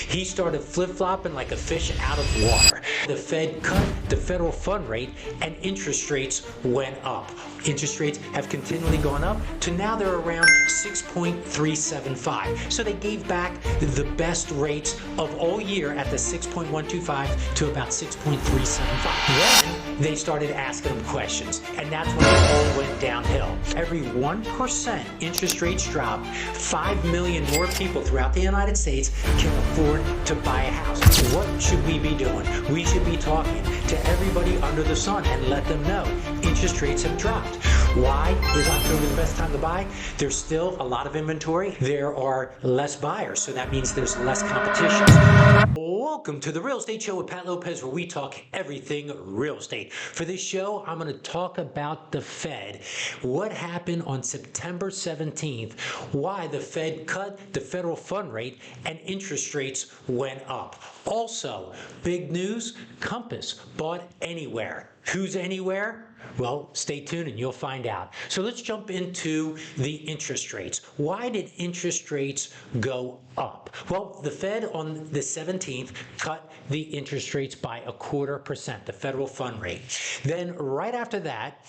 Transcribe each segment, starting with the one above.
He started flip-flopping like a fish out of water. The Fed cut the federal fund rate and interest rates went up. Interest rates have continually gone up to now they're around 6.375. So they gave back the best rates of all year at the 6.125 to about 6.375. Then they started asking them questions, and that's when it all went downhill. Every 1% interest rates drop, 5 million more people throughout the United States can afford to buy a house. What should we be doing? We should be talking to everybody under the sun and let them know interest rates have dropped. Why is October the best time to buy? There's still a lot of inventory. There are less buyers, so that means there's less competition. Welcome to the Real Estate Show with Pat Lopez, where we talk everything real estate. For this show, I'm going to talk about the Fed, what happened on September 17th, why the Fed cut the federal fund rate and interest rates went up. Also, big news, Compass bought Anywhere. Who's Anywhere? Well, stay tuned and you'll find out. So let's jump into the interest rates. Why did interest rates go up? Well, the Fed on the 17th cut the interest rates by 0.25%, the federal fund rate. Then right after that,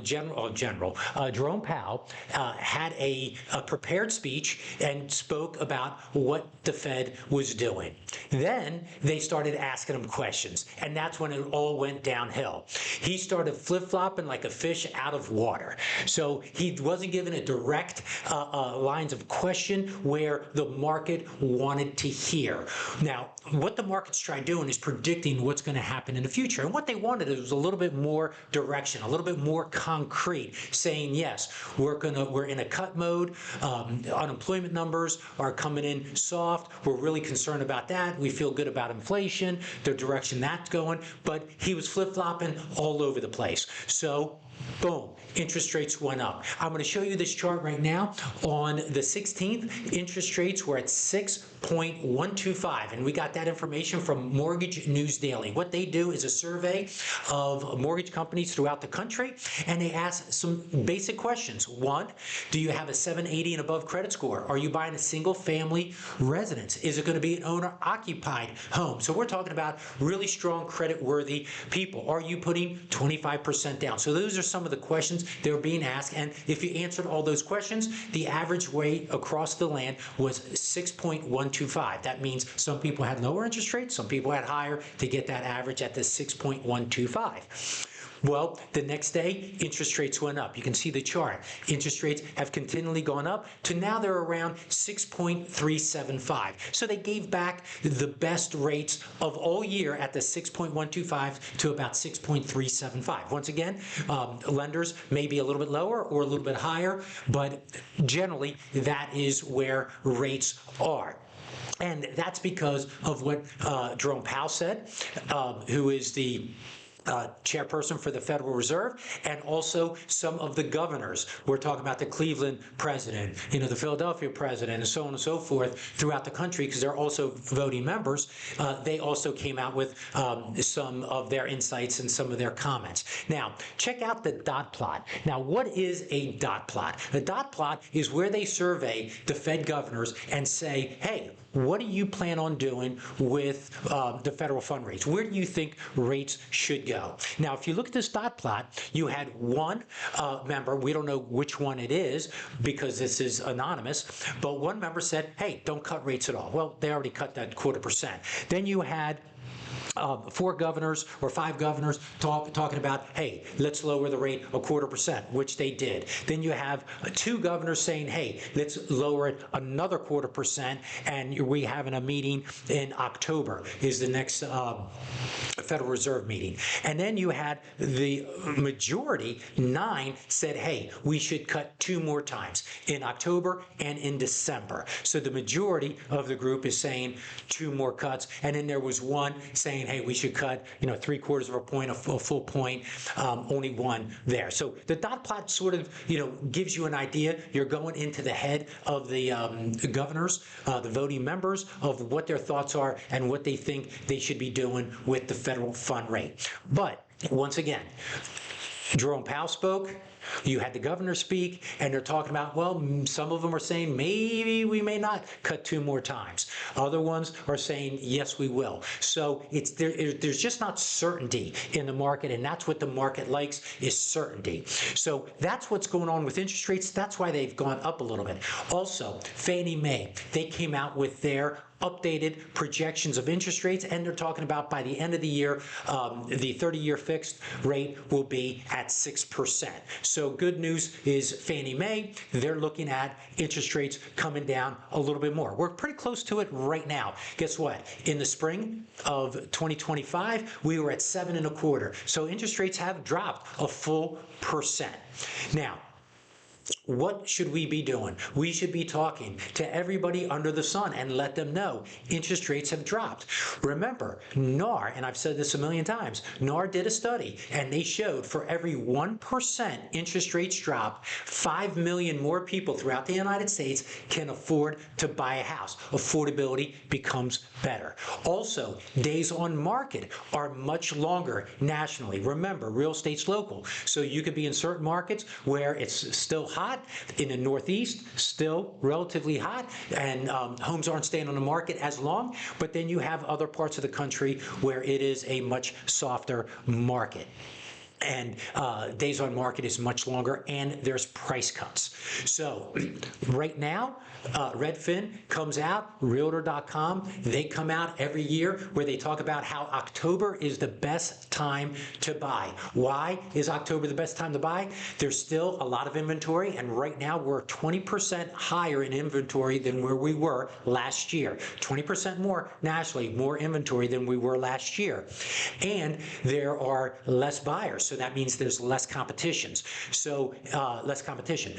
Jerome Powell had a prepared speech and spoke about what the Fed was doing. Then they started asking him questions, and that's when it all went downhill. He started flip-flopping like a fish out of water. So he wasn't given a direct lines of question where the market wanted to hear. Now, what the market's tried doing is predicting what's going to happen in the future. And what they wanted was a little bit more direction, a little bit more concrete, saying, yes, we're in a cut mode. Unemployment numbers are coming in soft. We're really concerned about that. We feel good about inflation, the direction that's going. But he was flip-flopping all over the place. So, boom, interest rates went up. I'm going to show you this chart right now. On the 16th, interest rates were at 6.125, and we got that information from Mortgage News Daily. What they do is a survey of mortgage companies throughout the country, and they ask some basic questions. One, do you have a 780 and above credit score? Are you buying a single-family residence? Is it going to be an owner-occupied home? So we're talking about really strong credit-worthy people. Are you putting 25% down? So those are some of the questions they were being asked, and if you answered all those questions, the average rate across the land was 6.125. That means some people had lower interest rates, some people had higher to get that average at the 6.125. Well, the next day, interest rates went up. You can see the chart. Interest rates have continually gone up to now they're around 6.375. So they gave back the best rates of all year at the 6.125 to about 6.375. Once again, lenders may be a little bit lower or a little bit higher, but generally that is where rates are. And that's because of what Jerome Powell said, who is the chairperson for the Federal Reserve, and also some of the governors. We're talking about the Cleveland president, the Philadelphia president, and so on and so forth throughout the country, because they're also voting members. They also came out with some of their insights and some of their comments. Now, check out the dot plot. Now, what is a dot plot? A dot plot is where they survey the Fed governors and say, hey, what do you plan on doing with the federal fund rates? Where do you think rates should go? Now, if you look at this dot plot, you had one member, we don't know which one it is because this is anonymous, but one member said, hey, don't cut rates at all. Well, they already cut that 0.25%. Then you had 4 governors or 5 governors talking about, hey, let's lower the rate 0.25%, which they did. Then you have 2 governors saying, hey, let's lower it another 0.25%, and we having a meeting in October is the next Federal Reserve meeting. And then you had the majority, 9, said, hey, we should cut 2 more times in October and in December. So the majority of the group is saying 2 more cuts, and then there was one saying, hey, we should cut, 3/4 of a point, a full point, only one there. So the dot plot sort of, gives you an idea. You're going into the head of the governors, the voting members, of what their thoughts are and what they think they should be doing with the federal fund rate. But once again, Jerome Powell spoke. You had the governor speak, and they're talking about, well, some of them are saying maybe we may not cut 2 more times. Other ones are saying, yes, we will. So there's just not certainty in the market, and that's what the market likes, is certainty. So that's what's going on with interest rates. That's why they've gone up a little bit. Also, Fannie Mae, they came out with their updated projections of interest rates, and they're talking about by the end of the year, the 30-year fixed rate will be at 6%. So good news is Fannie Mae, they're looking at interest rates coming down a little bit more. We're pretty close to it right now. Guess what? In the spring of 2025, we were at 7.25. So interest rates have dropped a full percent. Now, what should we be doing? We should be talking to everybody under the sun and let them know interest rates have dropped. Remember, NAR, and I've said this a million times, NAR did a study and they showed for every 1% interest rates drop, 5 million more people throughout the United States can afford to buy a house. Affordability becomes better. Also, days on market are much longer nationally. Remember, real estate's local, so you could be in certain markets where it's still hot. In the Northeast, still relatively hot, and homes aren't staying on the market as long, but then you have other parts of the country where it is a much softer market. And days on market is much longer, and there's price cuts. So right now, Redfin comes out, Realtor.com, they come out every year where they talk about how October is the best time to buy. Why is October the best time to buy? There's still a lot of inventory, and right now we're 20% higher in inventory than where we were last year. 20% more nationally, more inventory than we were last year. And there are less buyers. So that means there's less competition. So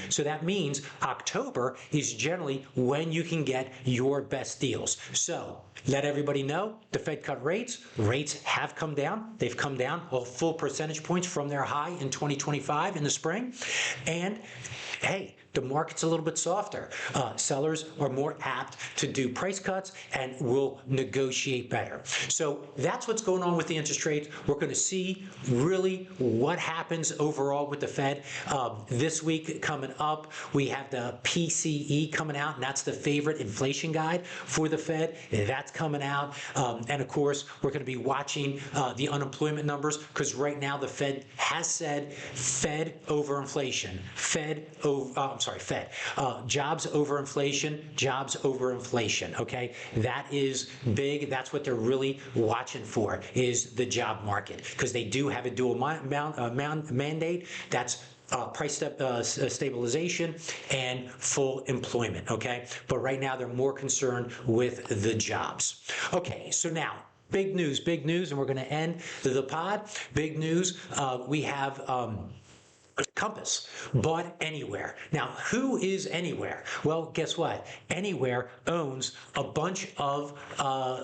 So that means October is generally when you can get your best deals. So let everybody know the Fed cut rates. Rates have come down. They've come down a full percentage points from their high in 2025 in the spring. And hey, the market's a little bit softer. Sellers are more apt to do price cuts and will negotiate better. So that's what's going on with the interest rates. We're going to see really what happens overall with the Fed. This week coming up, we have the PCE coming out, and that's the favorite inflation guide for the Fed. That's coming out. And of course, we're going to be watching the unemployment numbers, because right now the Fed has said Fed over inflation. Jobs over inflation, jobs over inflation, okay? That is big. That's what they're really watching for, is the job market, because they do have a dual mandate. That's price stabilization and full employment, okay? But right now they're more concerned with the jobs. Okay, so now, big news, and we're going to end the pod. Big news, we have Compass bought Anywhere. Now, who is Anywhere? Well, guess what? Anywhere owns a bunch of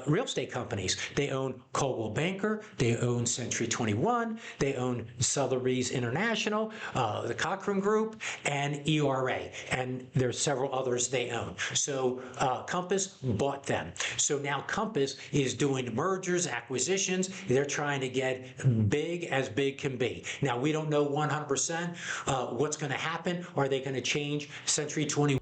real estate companies. They own Coldwell Banker, they own Century 21, they own Sotheby's International, the Cochrane Group, and ERA, and there's several others they own. So Compass bought them. So now Compass is doing mergers, acquisitions. They're trying to get big as big can be. Now, we don't know 100% what's going to happen. Are they going to change Century 21